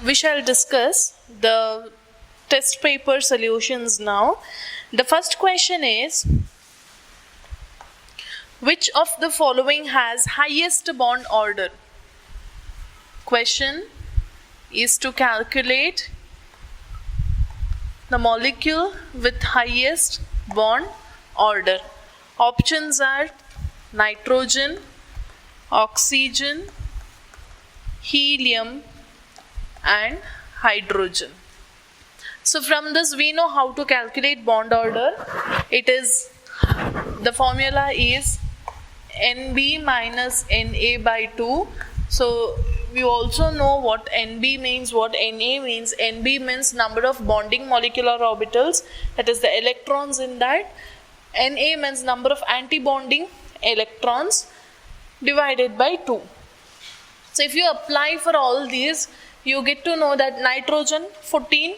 we shall discuss the test paper solutions now. The first question is, which of the following has highest bond order? Question is to calculate the molecule with highest bond order. Options are nitrogen, oxygen, helium and hydrogen. So from this we know how to calculate bond order. The formula is Nb minus Na by 2. So we also know what Nb means, what Na means. Nb means number of bonding molecular orbitals, that is the electrons in that. Na means number of anti-bonding electrons divided by 2. So if you apply for all these, you get to know that nitrogen 14,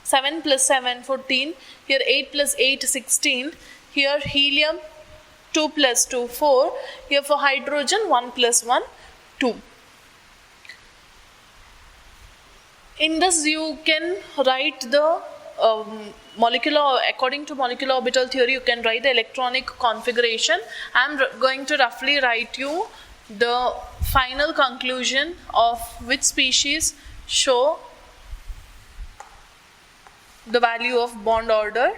7 plus 7 14, here 8 plus 8 16, here helium 2 plus 2 4, here for hydrogen 1 plus 1 2. In this you can write the according to molecular orbital theory, you can write the electronic configuration. I am going to roughly write you the final conclusion of which species show the value of bond order,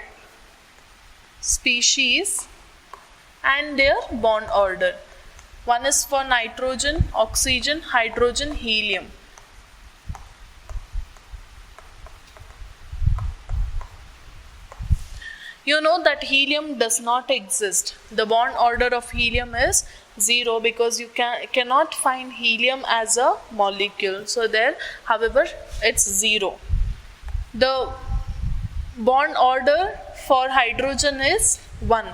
species and their bond order. One is for nitrogen, oxygen, hydrogen, helium. You know that helium does not exist. The bond order of helium is 0 because you cannot find helium as a molecule. So there, however, it's 0. The bond order for hydrogen is 1.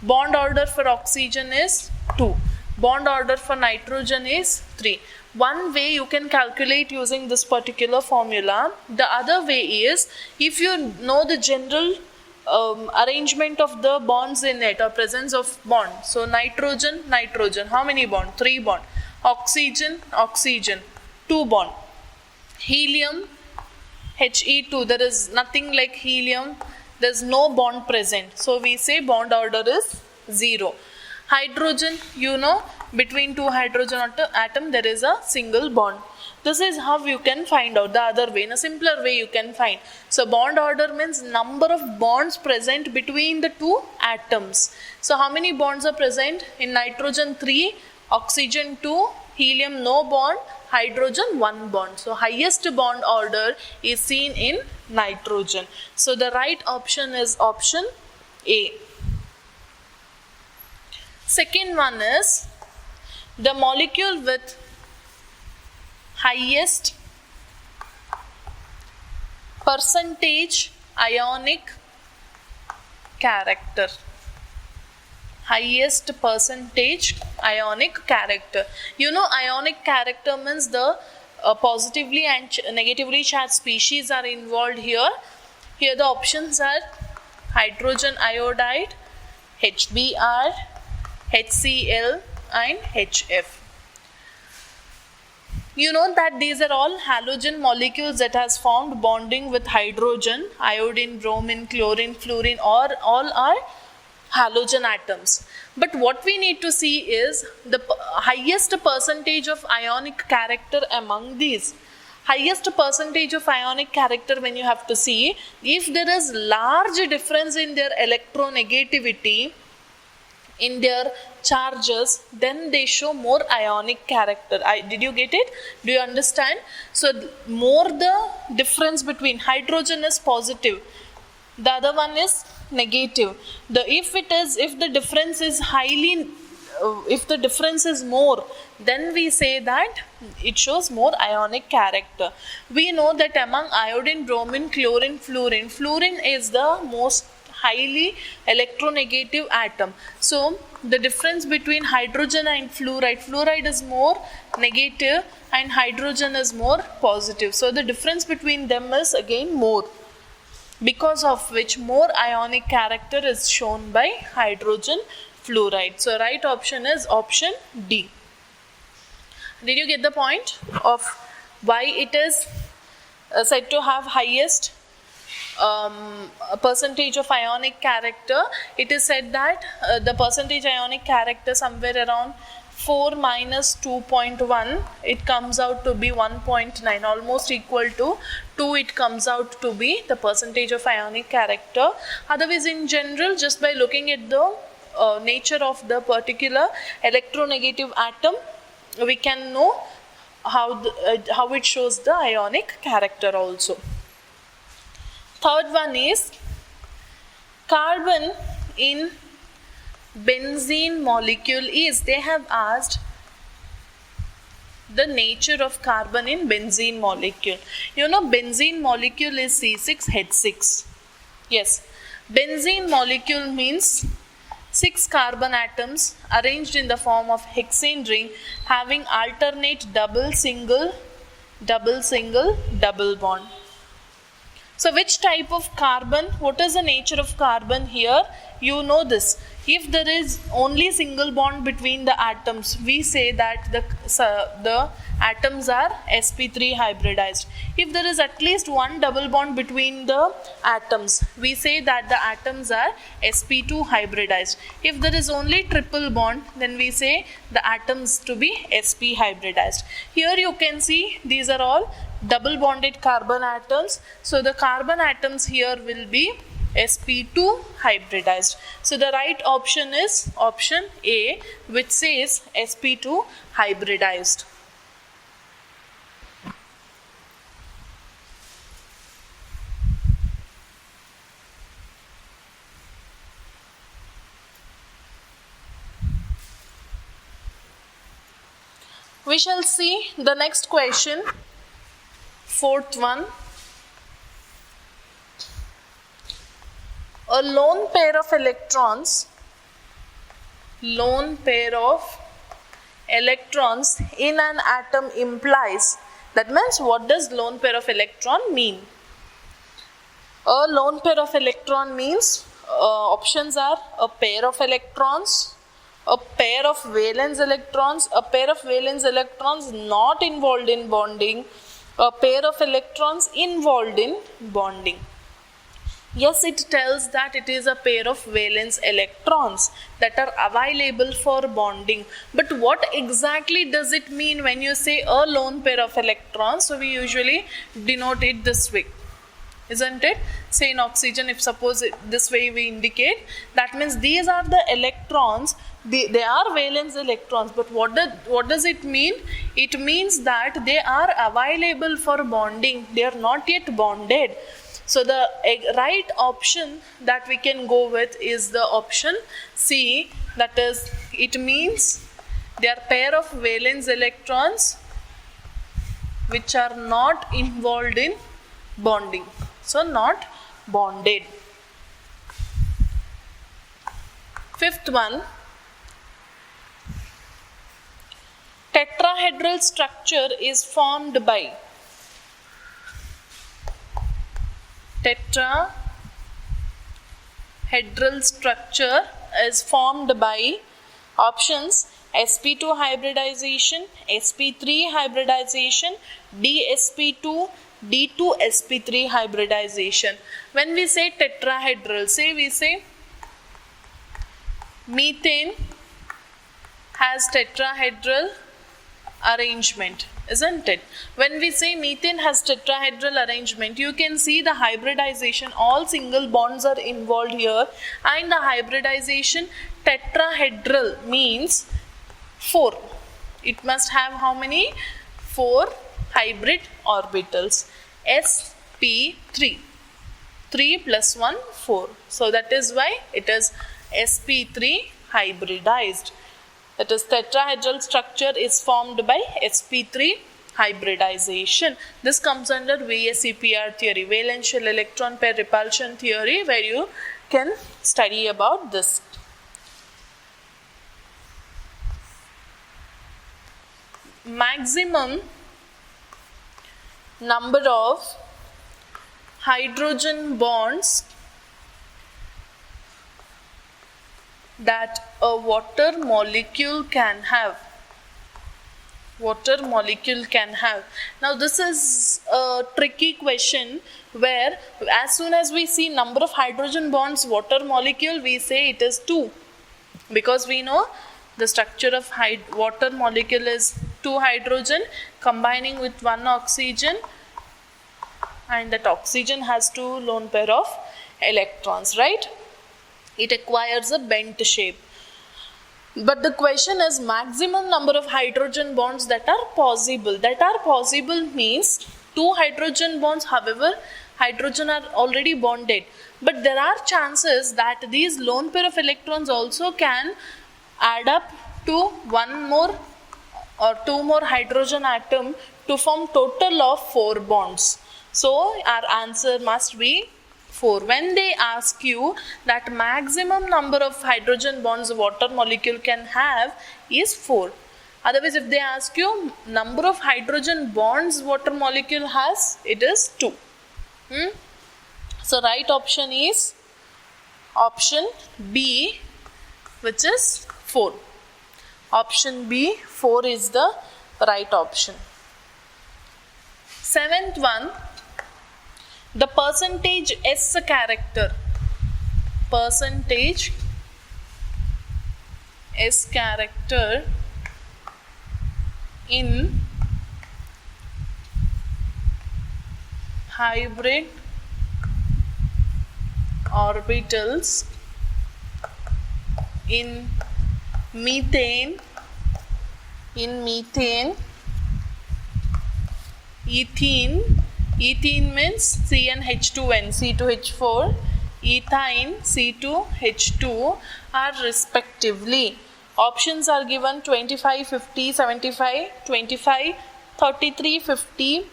Bond order for oxygen is 2. Bond order for nitrogen is 3. One way you can calculate using this particular formula. The other way is, if you know the general arrangement of the bonds in it, or presence of bond. So nitrogen, nitrogen, how many bond? 3 bond. Oxygen, oxygen, 2 bond. Helium, He2, there is nothing like helium, there is no bond present. So we say bond order is 0. Hydrogen, you know, between 2 hydrogen atom there is a single bond. This is how you can find out. The other way, in a simpler way you can find. So bond order means number of bonds present between the 2 atoms. So how many bonds are present? In nitrogen 3, oxygen 2, helium no bond, hydrogen 1 bond. So highest bond order is seen in nitrogen. So the right option is option A. Second one is the molecule with highest percentage ionic character. Highest percentage ionic character. You know, ionic character means the positively and negatively charged species are involved here. Here the options are hydrogen iodide, HBr, HCl and HF. You know that these are all halogen molecules that has formed bonding with hydrogen, iodine, bromine, chlorine, fluorine, or all are halogen atoms. But what we need to see is the highest percentage of ionic character among these. Highest percentage of ionic character, when you have to see, if there is large difference in their electronegativity, in their charges, then they show more ionic character. Did you get it? Do you understand? So more the difference between hydrogen is positive, the other one is negative. If the difference is if the difference is more, then we say that it shows more ionic character. We know that among iodine, bromine, chlorine, fluorine is the most highly electronegative atom. So the difference between hydrogen and fluoride is more negative and hydrogen is more positive. So the difference between them is again more, because of which more ionic character is shown by hydrogen fluoride. So right option is option D. Did you get the point of why it is said to have highest a percentage of ionic character. It is said that the percentage ionic character somewhere around 4 minus 2.1, it comes out to be 1.9, almost equal to 2. It comes out to be the percentage of ionic character. Otherwise, in general, just by looking at the nature of the particular electronegative atom, we can know how it shows the ionic character also. Third one is carbon in benzene molecule is, they have asked the nature of carbon in benzene molecule. You know, benzene molecule is C6H6. Yes, benzene molecule means 6 carbon atoms arranged in the form of hexane ring having alternate double single double bond. So which type of carbon, what is the nature of carbon here? You know this. If there is only single bond between the atoms, we say that the atoms are sp3 hybridized. If there is at least one double bond between the atoms, we say that the atoms are sp2 hybridized. If there is only triple bond, then we say the atoms to be sp hybridized. Here you can see these are all double bonded carbon atoms. So the carbon atoms here will be sp2 hybridized. So the right option is option A, which says sp2 hybridized. We shall see the next question, fourth one. A lone pair of electrons in an atom implies, that means what does lone pair of electron mean? A lone pair of electron means options are a pair of electrons, a pair of valence electrons, a pair of valence electrons not involved in bonding, a pair of electrons involved in bonding. Yes, it tells that it is a pair of valence electrons that are available for bonding. But what exactly does it mean when you say a lone pair of electrons? So we usually denote it this way, isn't it? Say in oxygen, if suppose this way we indicate, that means these are the electrons. They are valence electrons, but what does it mean? It means that they are available for bonding. They are not yet bonded. So the right option that we can go with is the option C. That is, it means they are pair of valence electrons which are not involved in bonding. So not bonded. Fifth one. Tetrahedral structure is formed by tetrahedral structure is formed by options sp2 hybridization, sp3 hybridization, dsp2, d2sp3 hybridization. When we say tetrahedral, we say methane has tetrahedral arrangement, isn't it? When we say methane has tetrahedral arrangement, you can see the hybridization, all single bonds are involved here, and the hybridization tetrahedral means 4. It must have how many? 4 hybrid orbitals. sp3, 3 plus 1, 4. So that is why it is sp3 hybridized. That is, tetrahedral structure is formed by sp3 hybridization. This comes under VSEPR theory, valential electron pair repulsion theory, where you can study about this. Maximum number of hydrogen bonds that a water molecule can have. water molecule can have. Now this is a tricky question where as soon as we see number of hydrogen bonds water molecule, we say it is 2, because we know the structure of water molecule is 2 hydrogen combining with 1 oxygen, and that oxygen has 2 lone pair of electrons, right? It acquires a bent shape. But the question is maximum number of hydrogen bonds that are possible. That are possible means 2 hydrogen bonds, however, hydrogen are already bonded. But there are chances that these lone pair of electrons also can add up to 1 more or 2 more hydrogen atom to form total of 4 bonds. So our answer must be 4. When they ask you that maximum number of hydrogen bonds a water molecule can have is 4. Otherwise, if they ask you number of hydrogen bonds water molecule has, it is 2. So right option is option B, which is 4. Option B, 4 is the right option. 7th one, the percentage S character. Percentage S character in hybrid orbitals in methane, ethene means CnH2n, C2H4, ethine, C2H2 are respectively. Options are given 25, 50, 75, 25, 33, 50,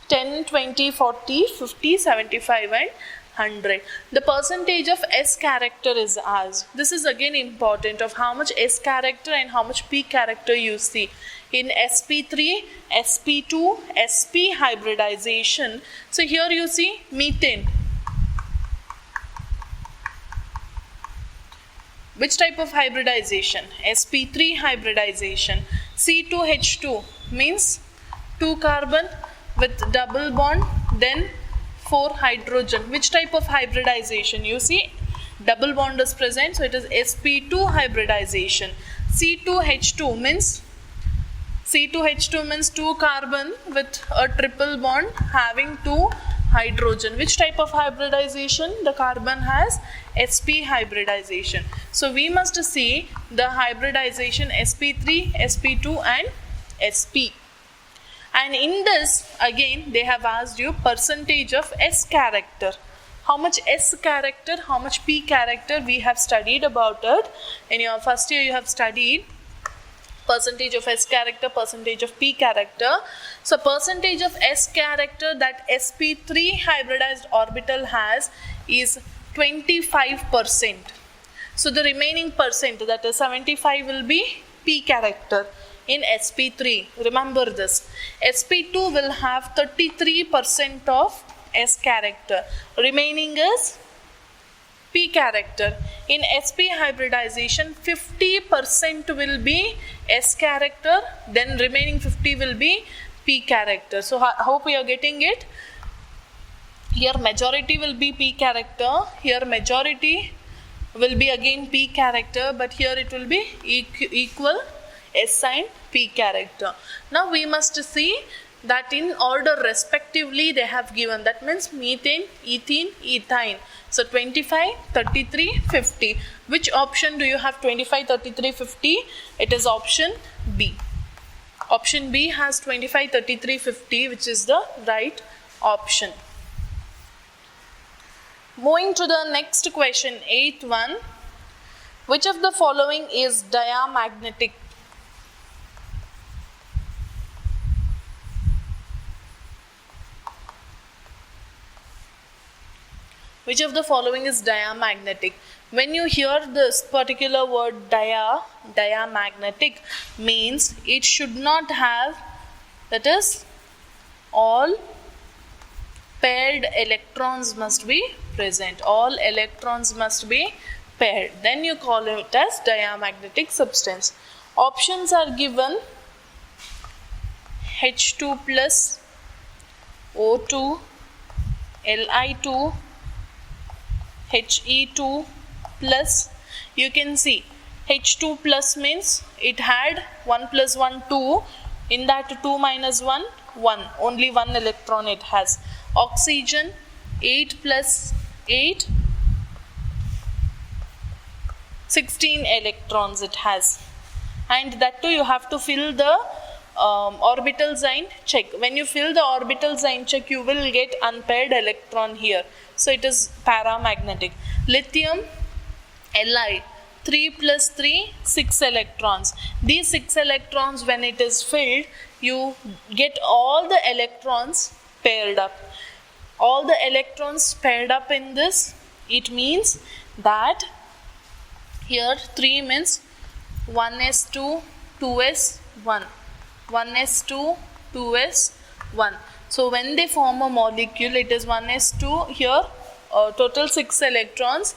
10, 20, 40, 50, 75 and 100. The percentage of S character is asked. This is again important, of how much S character and how much P character you see. In sp3, sp2, sp hybridization. So here you see methane. Which type of hybridization? sp3 hybridization. C2H2 means 2 carbon with double bond, then 4 hydrogen. Which type of hybridization? You see double bond is present, so it is sp2 hybridization. C2H2 means 2 carbon with a triple bond having 2 hydrogen. Which type of hybridization the carbon has? sp hybridization. So we must see the hybridization sp3, sp2 and sp. And in this again they have asked you percentage of S character. How much S character, how much P character, we have studied about it. In your first year you have studied percentage of S character, percentage of P character. So percentage of S character that sp3 hybridized orbital has is 25%. So the remaining percent, that is 75, will be P character in sp3. Remember this. sp2 will have 33% of S character. Remaining is P character. In sp hybridization, 50% will be S character, then remaining 50 will be P character. So hope we are getting it. Here majority will be P character, here majority will be again P character, but here it will be equal S and P character. Now we must see that in order respectively they have given. That means methane, ethene, ethine. So 25, 33, 50. Which option do you have 25, 33, 50? It is option B. Option B has 25, 33, 50, which is the right option. Moving to the next question, 8th one. Which of the following is diamagnetic? Which of the following is diamagnetic? When you hear this particular word diamagnetic, means it should not have, that is, all paired electrons must be present. All electrons must be paired. Then you call it as diamagnetic substance. Options are given H2 plus O2 Li2 He2 plus, you can see H2 plus means it had 1 plus 1 2, in that 2 minus 1 1, only 1 electron it has. Oxygen 8 plus 8 16 electrons it has, and that too you have to fill the orbital sign check. When you fill the orbital sign check, you will get unpaired electron here, so it is paramagnetic. Lithium Li 3 plus 3 6 electrons. These 6 electrons, when it is filled, you get all the electrons paired up. All the electrons paired up in this, it means that here 3 means 1s2 2s1, 1s2 2s1. So when they form a molecule, it is 1s2 here, total 6 electrons.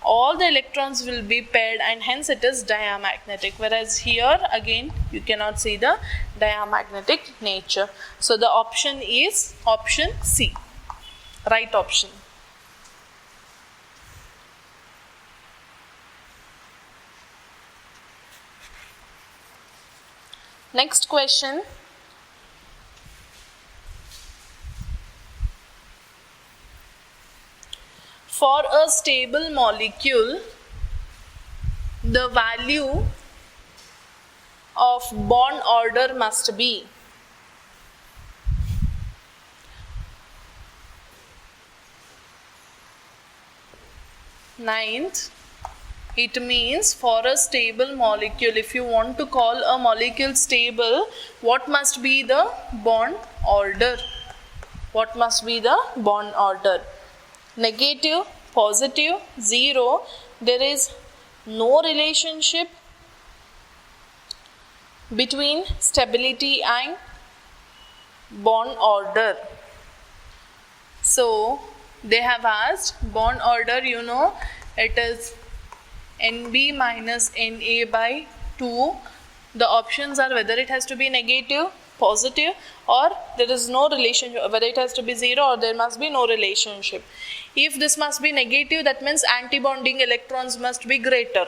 All the electrons will be paired, and hence it is diamagnetic, whereas here again you cannot see the diamagnetic nature. So the option is option C, right option. Next question. For a stable molecule, the value of bond order must be ninth. It means for a stable molecule, if you want to call a molecule stable, what must be the bond order? What must be the bond order? Negative, positive, zero, there is no relationship between stability and bond order. So they have asked bond order, you know, it is NB minus NA by 2. The options are whether it has to be negative, positive, or there is no relationship, whether it has to be zero or there must be no relationship. If this must be negative, that means antibonding electrons must be greater.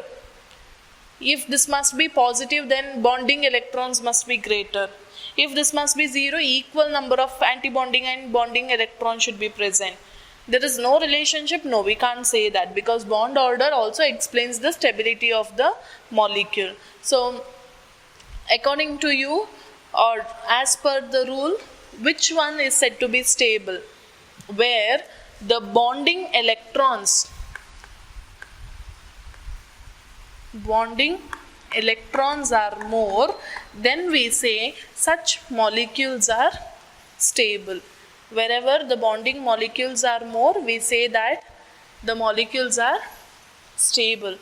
If this must be positive, then bonding electrons must be greater. If this must be zero, equal number of antibonding and bonding electrons should be present. There is no relationship, no, we can't say that, because bond order also explains the stability of the molecule. So according to you, or as per the rule, which one is said to be stable? Where the bonding electrons are more, then we say such molecules are stable. Wherever the bonding molecules are more, we say that the molecules are stable.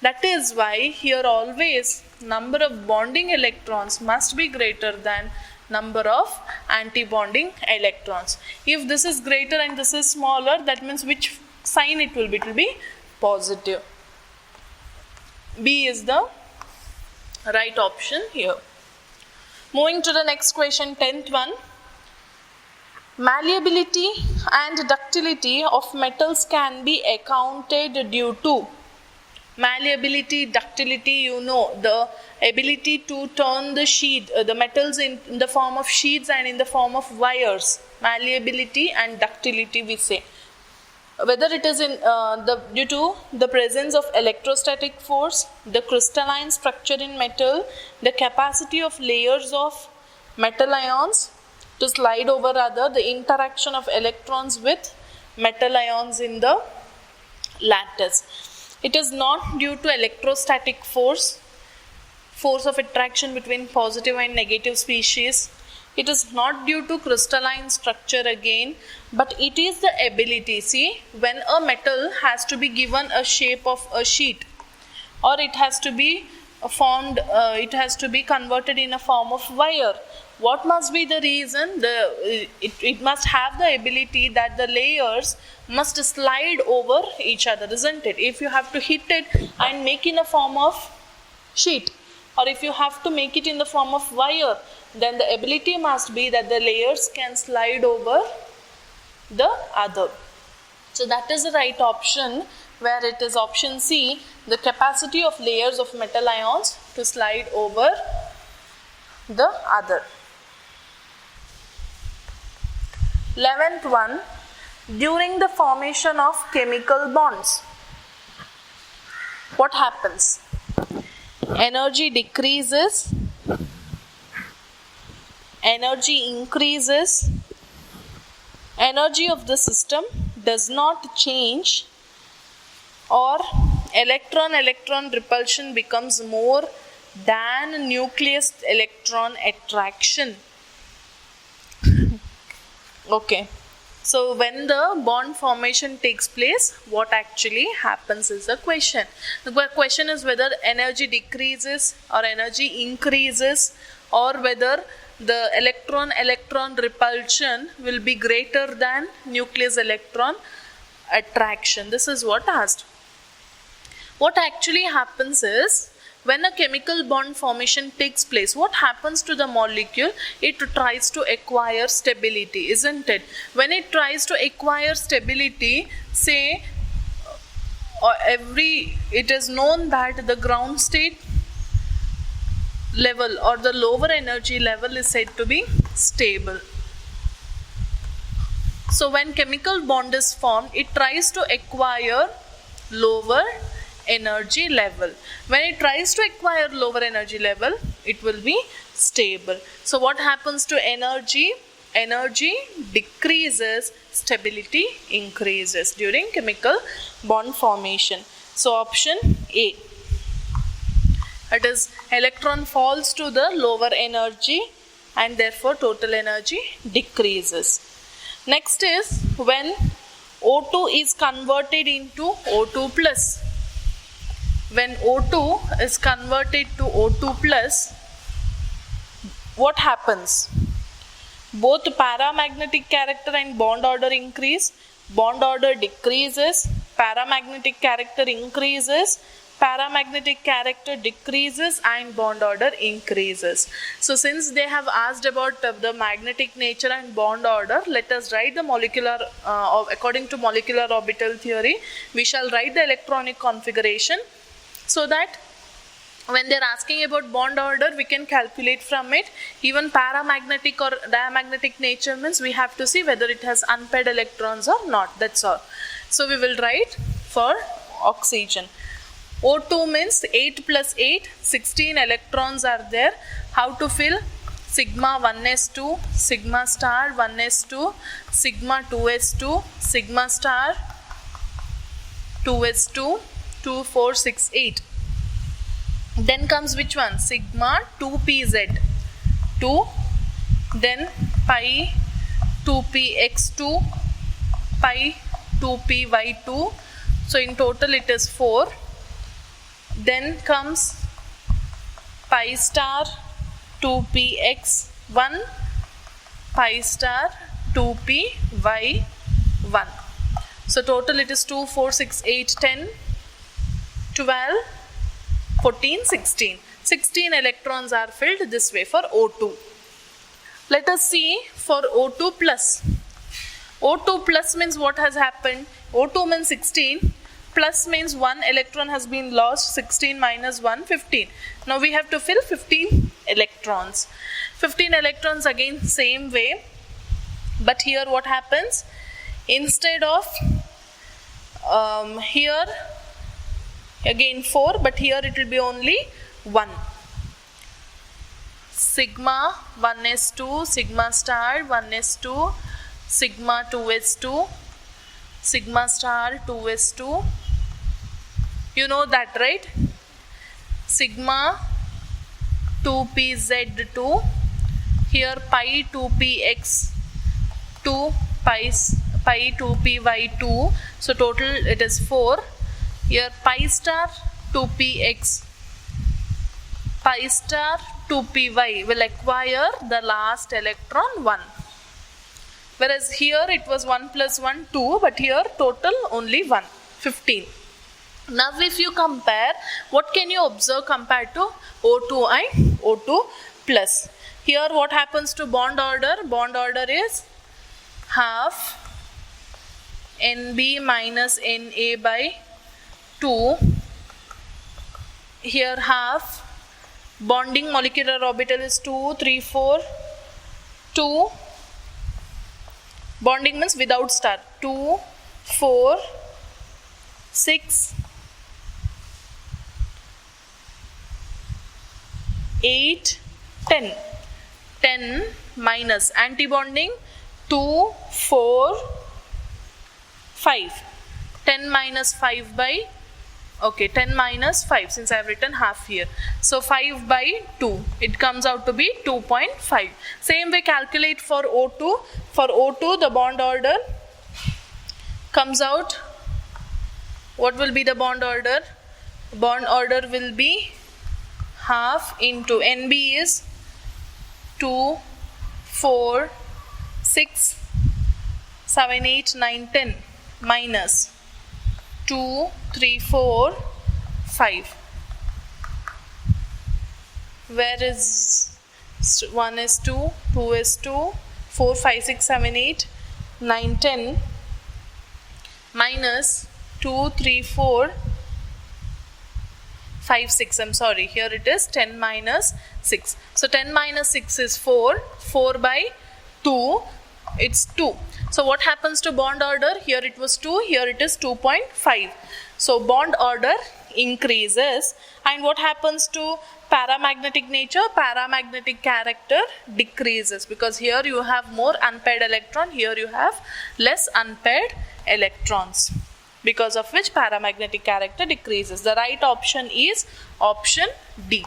That is why here always number of bonding electrons must be greater than number of antibonding electrons. If this is greater and this is smaller, that means which sign it will be? It will be positive. B is the right option here. Moving to the next question, 10th one. Malleability and ductility of metals can be accounted due to malleability, ductility, you know, the ability to turn the sheet, the metals in the form of sheets and in the form of wires. Malleability and ductility, we say. Whether it is in due to the presence of electrostatic force, the crystalline structure in metal, the capacity of layers of metal ions to slide over the interaction of electrons with metal ions in the lattice. It is not due to electrostatic force of attraction between positive and negative species. It is not due to crystalline structure again, but it is the ability. See, when a metal has to be given a shape of a sheet, or it has to be formed, it has to be converted in a form of wire. What must be the reason? It must have the ability that the layers must slide over each other, isn't it? If you have to hit it and make in a form of sheet, or if you have to make it in the form of wire, then the ability must be that the layers can slide over the other. So that is the right option, where it is option C, the capacity of layers of metal ions to slide over the other. 11th one, during the formation of chemical bonds, what happens? Energy decreases, energy increases, energy of the system does not change, or electron-electron repulsion becomes more than nucleus electron attraction. Okay. So when the bond formation takes place, what actually happens is the question. The question is whether energy decreases or energy increases, or whether the electron-electron repulsion will be greater than nucleus electron attraction. This is what asked. What actually happens is, when a chemical bond formation takes place, what happens to the molecule? It tries to acquire stability, isn't it? When it tries to acquire stability, say it is known that the ground state level or the lower energy level is said to be stable. So when chemical bond is formed, it tries to acquire lower energy level. When it tries to acquire lower energy level, it will be stable. So what happens to energy? Energy decreases, stability increases during chemical bond formation. So option A. It is electron falls to the lower energy and therefore total energy decreases. Next is when O2 is converted into O2 plus. When O2 is converted to O2 plus, what happens? Both paramagnetic character and bond order increase, bond order decreases, paramagnetic character increases, paramagnetic character decreases, and bond order increases. So since they have asked about the magnetic nature and bond order, let us write the molecular, according to molecular orbital theory, we shall write the electronic configuration, so that when they are asking about bond order, we can calculate from it. Even paramagnetic or diamagnetic nature means we have to see whether it has unpaired electrons or not. That's all. So we will write for oxygen. O2 means 8 plus 8, 16 electrons are there. How to fill? Sigma 1s2, sigma star 1s2, sigma 2s2, sigma star 2s2, 2, 4, 6, 8. Then comes which one? Sigma 2pz 2, then pi 2px2, pi 2py2. So in total it is 4. Then comes pi star 2px1, pi star 2py1. So total it is 2, 4, 6, 8, 10, 12, 14, 16. 16 electrons are filled this way for O2. Let us see for O2 plus. O2 plus means what has happened? O2 means 16. Plus means 1 electron has been lost. 16 minus 1, 15. Now we have to fill 15 electrons. 15 electrons again same way. But here what happens? Instead of here again 4, but here it will be only 1. Sigma 1s2, sigma star 1s2, sigma 2s2, sigma star 2s2. You know that, right? Sigma 2pz2, here pi 2px2, pi 2py2. So total it is 4. Here pi star 2px, pi star 2py will acquire the last electron 1. Whereas here it was 1 plus 1, 2, but here total only 1, 15. Now if you compare, what can you observe compared to O2 and O2 plus? Here what happens to bond order? Bond order is half NB minus NA by 2. Here half bonding molecular orbital is 2, 3, 4, 2. Bonding means without star. 2, 4, 6, 8, 10. 10 minus antibonding 2, 4, 5. 10 minus 5 by, okay, 10 minus 5 since I have written half here. So 5 by 2. It comes out to be 2.5. Same way calculate for O2. For O2 the bond order comes out. What will be the bond order? Bond order will be half into NB is 2, 4, 6, 7, 8, 9, 10 minus 2, 3, 4, 5. Where is 1 is 2, 2 is 2, 4, 5, 6, 7, 8, 9, 10 minus 2, 3, 4, 5, 6. I'm sorry. Here it is 10 minus 6. So 10 minus 6 is 4. 4 by 2. It's 2. So what happens to bond order? Here it was 2. Here it is 2.5. So bond order increases. And what happens to paramagnetic nature? Paramagnetic character decreases, because here you have more unpaired electron. Here you have less unpaired electrons, because of which paramagnetic character decreases. The right option is option D.